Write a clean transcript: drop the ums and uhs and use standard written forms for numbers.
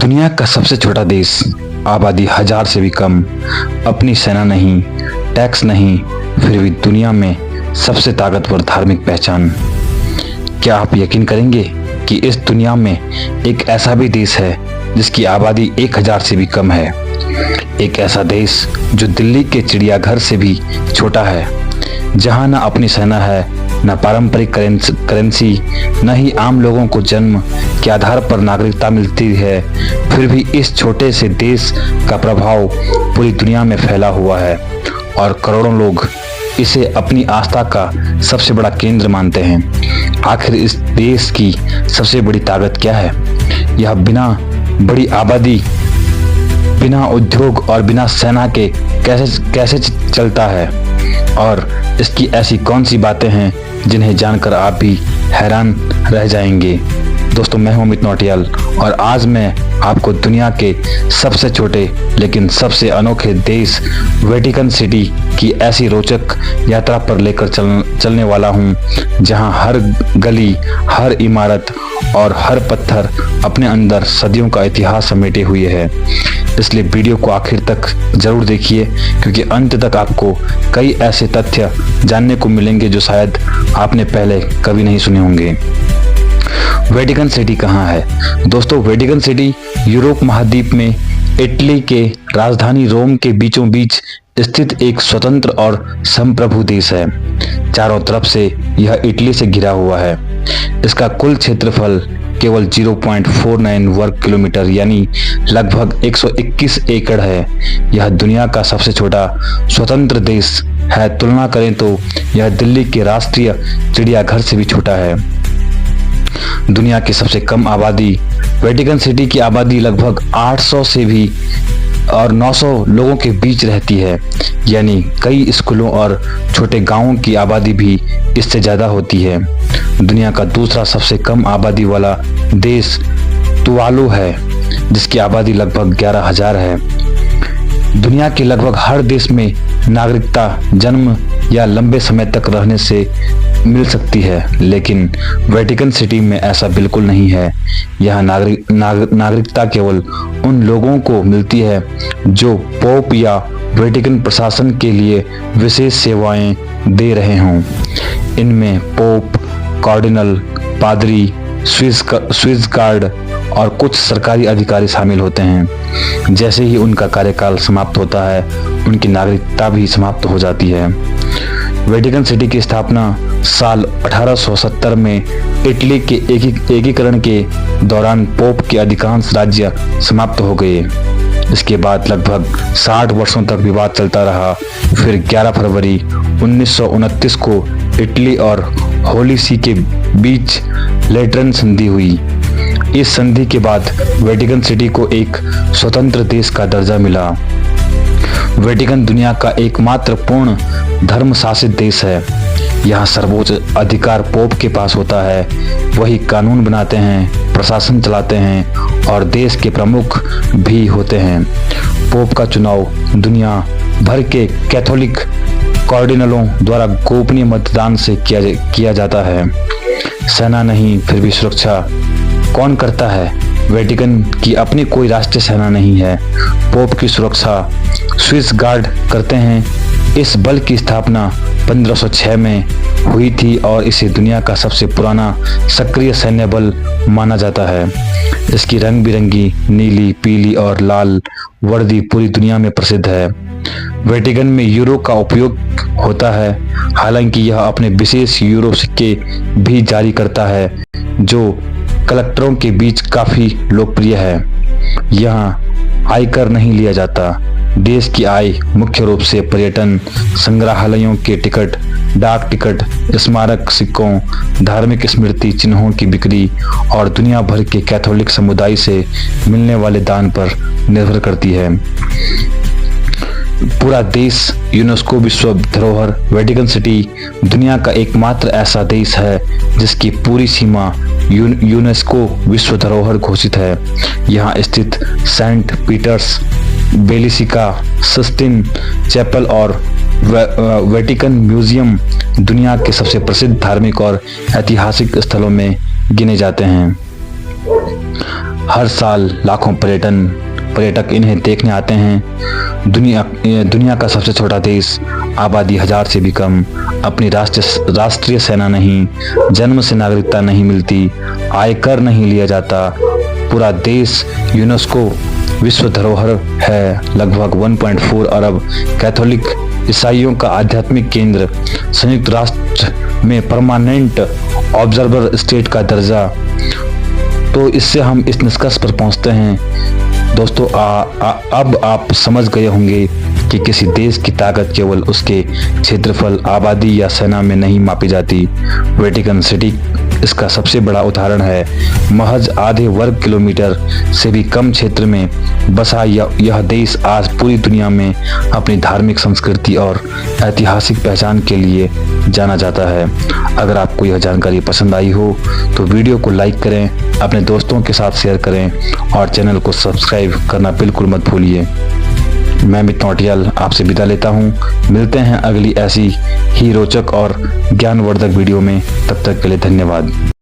दुनिया का सबसे छोटा देश, आबादी 1000 से भी कम, अपनी सेना नहीं, टैक्स नहीं, फिर भी दुनिया में सबसे ताकतवर धार्मिक पहचान। क्या आप यकीन करेंगे कि इस दुनिया में एक ऐसा भी देश है जिसकी आबादी 1000 से भी कम है। एक ऐसा देश जो दिल्ली के चिड़ियाघर से भी छोटा है, जहां न अपनी सेना है, न पारंपरिक करेंसी, न ही आम लोगों को जन्म के आधार पर नागरिकता मिलती है। फिर भी इस छोटे से देश का प्रभाव पूरी दुनिया में फैला हुआ है और करोड़ों लोग इसे अपनी आस्था का सबसे बड़ा केंद्र मानते हैं। आखिर इस देश की सबसे बड़ी ताकत क्या है? यह बिना बड़ी आबादी, बिना उद्योग और बिना सेना के कैसे चलता है? और इसकी ऐसी कौन सी बातें हैं जिन्हें जानकर आप भी हैरान रह जाएंगे। दोस्तों, मैं हूं अमित नौटियाल और आज मैं आपको दुनिया के सबसे छोटे लेकिन सबसे अनोखे देश वेटिकन सिटी की ऐसी रोचक यात्रा पर लेकर चलने वाला हूं, जहां हर गली, हर इमारत और हर पत्थर अपने अंदर सदियों का इतिहास समेटे हुए है। इसलिए वीडियो को आखिर तक जरूर देखिए, क्योंकि अंत तक आपको कई ऐसे तथ्य जानने को मिलेंगे जो शायद आपने पहले कभी नहीं सुने होंगे। वेटिकन सिटी कहाँ है? दोस्तों, वेटिकन सिटी यूरोप महाद्वीप में इटली के राजधानी रोम के बीचों बीच स्थित एक स्वतंत्र और संप्रभु देश है। चारों तरफ से यह इटली से घिरा हुआ है। इसका कुल क्षेत्रफल केवल 0.49 वर्ग किलोमीटर यानी लगभग 121 एकड़ है। यह दुनिया का सबसे छोटा स्वतंत्र देश है। तुलना करें तो यह दिल्ली के राष्ट्रीय चिड़ियाघर से भी छोटा है। दुनिया की सबसे कम आबादी वेटिकन सिटी की आबादी लगभग 800 से भी और 900 लोगों के बीच रहती है, यानी कई स्कूलों और छोटे गांवों की आबादी भी इससे ज़्यादा होती है। दुनिया का दूसरा सबसे कम आबादी वाला देश तुवालू है, जिसकी आबादी लगभग 11,000 है। दुनिया के लगभग हर देश में नागरिकता जन्म या लंबे समय तक रहने से मिल सकती है, लेकिन वेटिकन सिटी में ऐसा बिल्कुल नहीं है। यह नागरिकता केवल उन लोगों को मिलती है जो पोप या वेटिकन प्रशासन के लिए विशेष सेवाएं दे रहे हों। इनमें पोप, कार्डिनल, पादरी, स्विस गार्ड और कुछ सरकारी अधिकारी शामिल होते हैं। जैसे ही उनका कार्यकाल समाप्त होता है, उनकी नागरिकता भी समाप्त हो जाती है। वेटिकन सिटी की स्थापना साल 1870 में इटली के एकीकरण के दौरान पोप के अधिकांश राज्य समाप्त हो गए। इसके बाद लगभग 60 वर्षों तक विवाद चलता रहा। फिर 11 फरवरी 1929 को इटली और होली सी के बीच लेटरन संधि हुई। इस संधि के बाद वेटिकन सिटी को एक स्वतंत्र देश का दर्जा मिला। वेटिकन दुनिया का एकमात्र पूर्ण धर्म शासित देश है। यहाँ सर्वोच्च अधिकार पोप के पास होता है। वही कानून बनाते हैं, प्रशासन चलाते हैं और देश के प्रमुख भी होते हैं। पोप का चुनाव दुनिया भर के कैथोलिक कार्डिनलों द्वारा गोपनीय मतदान से किया जाता है। सेना नहीं, फिर भी सुरक्षा कौन करता है? वेटिकन की अपनी कोई राष्ट्रीय सेना नहीं है। पोप की सुरक्षा स्विस गार्ड करते हैं। इस बल की स्थापना 1506 में हुई थी और इसे दुनिया का सबसे पुराना सक्रिय सैन्य बल माना जाता है। इसकी रंग बिरंगी नीली, पीली और लाल वर्दी पूरी दुनिया में प्रसिद्ध है। वेटिकन में यूरो का उपयोग होता है, हालांकि यह अपने विशेष यूरो सिक्के भी जारी करता है, जो कलेक्टरों के बीच काफी लोकप्रिय है। यहाँ आयकर नहीं लिया जाता। देश की आय मुख्य रूप से पर्यटन, संग्रहालयों के टिकट, डाक टिकट, स्मारक सिक्कों, धार्मिक स्मृति चिन्हों की बिक्री और दुनिया भर के कैथोलिक समुदाय से मिलने वाले दान पर निर्भर करती है। पूरा देश यूनेस्को विश्व धरोहर। वेटिकन सिटी दुनिया का एकमात्र ऐसा देश है जिसकी पूरी सीमा यूनेस्को विश्व धरोहर घोषित है। यहाँ स्थित Saint Peter's Basilica, Sistine Chapel और वेटिकन म्यूजियम दुनिया के सबसे प्रसिद्ध धार्मिक और ऐतिहासिक स्थलों में गिने जाते हैं। हर साल लाखों पर्यटक इन्हें देखने आते हैं। दुनिया का सबसे छोटा देश, आबादी 1000 से भी कम, अपनी राष्ट्रीय सेना नहीं, जन्म से नागरिकता नहीं मिलती, आयकर नहीं लिया जाता, पूरा देश यूनेस्को विश्व धरोहर है, लगभग 1.4 अरब कैथोलिक ईसाइयों का आध्यात्मिक केंद्र, संयुक्त राष्ट्र में परमानेंट ऑब्जर्वर स्टेट का दर्जा। तो इससे हम इस निष्कर्ष पर पहुंचते हैं दोस्तों, अब आप समझ गए होंगे कि किसी देश की ताकत केवल उसके क्षेत्रफल, आबादी या सेना में नहीं मापी जाती। वेटिकन सिटी इसका सबसे बड़ा उदाहरण है। महज आधे वर्ग किलोमीटर से भी कम क्षेत्र में बसा यह देश आज पूरी दुनिया में अपनी धार्मिक संस्कृति और ऐतिहासिक पहचान के लिए जाना जाता है। अगर आपको यह जानकारी पसंद आई हो तो वीडियो को लाइक करें, अपने दोस्तों के साथ शेयर करें और चैनल को सब्सक्राइब करना बिल्कुल मत भूलिए। मैं अमित नौटियाल आपसे विदा लेता हूँ। मिलते हैं अगली ऐसी ही रोचक और ज्ञानवर्धक वीडियो में। तब तक के लिए धन्यवाद।